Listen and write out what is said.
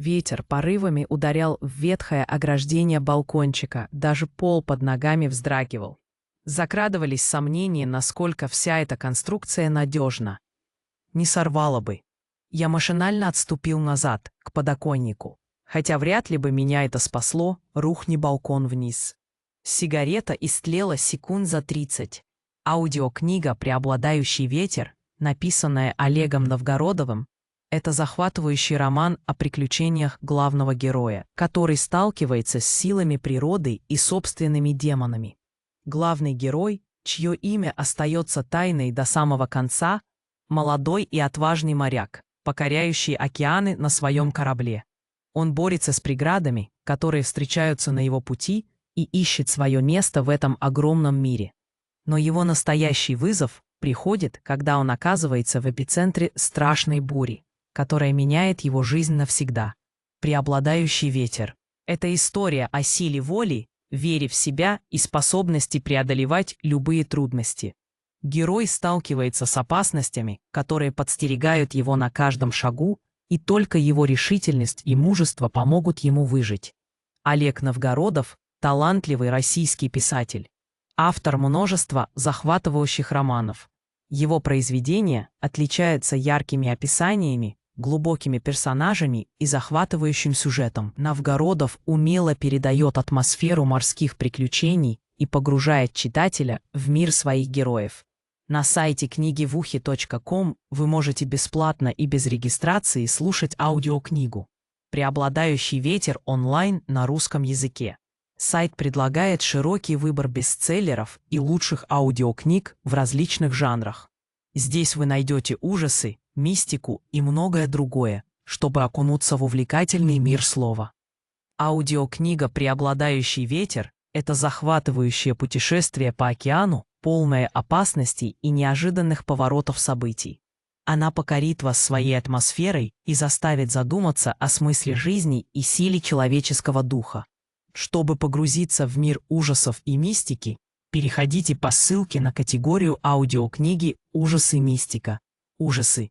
Ветер порывами ударял в ветхое ограждение балкончика, даже пол под ногами вздрагивал. Закрадывались сомнения, насколько вся эта конструкция надежна. Не сорвало бы. Я машинально отступил назад, к подоконнику. Хотя вряд ли бы меня это спасло, рухни балкон вниз. Сигарета истлела секунд за 30. Аудиокнига «Преобладающий ветер», написанная Олегом Новгородовым, это захватывающий роман о приключениях главного героя, который сталкивается с силами природы и собственными демонами. Главный герой, чье имя остается тайной до самого конца, молодой и отважный моряк, покоряющий океаны на своем корабле. Он борется с преградами, которые встречаются на его пути, и ищет свое место в этом огромном мире. Но его настоящий вызов приходит, когда он оказывается в эпицентре страшной бури, которая меняет его жизнь навсегда. «Преобладающий ветер» — это история о силе воли, вере в себя и способности преодолевать любые трудности. Герой сталкивается с опасностями, которые подстерегают его на каждом шагу, и только его решительность и мужество помогут ему выжить. Олег Новгородов — талантливый российский писатель. Автор множества захватывающих романов. Его произведения отличаются яркими описаниями, глубокими персонажами и захватывающим сюжетом. Новгородов умело передает атмосферу морских приключений и погружает читателя в мир своих героев. На сайте книгивухи.ком вы можете бесплатно и без регистрации слушать аудиокнигу «Преобладающий ветер» онлайн на русском языке. Сайт предлагает широкий выбор бестселлеров и лучших аудиокниг в различных жанрах. Здесь вы найдете ужасы, мистику и многое другое, чтобы окунуться в увлекательный мир слова. Аудиокнига «Преобладающий ветер» — это захватывающее путешествие по океану, полное опасностей и неожиданных поворотов событий. Она покорит вас своей атмосферой и заставит задуматься о смысле жизни и силе человеческого духа. Чтобы погрузиться в мир ужасов и мистики, переходите по ссылке на категорию аудиокниги «Ужасы-мистика». Ужасы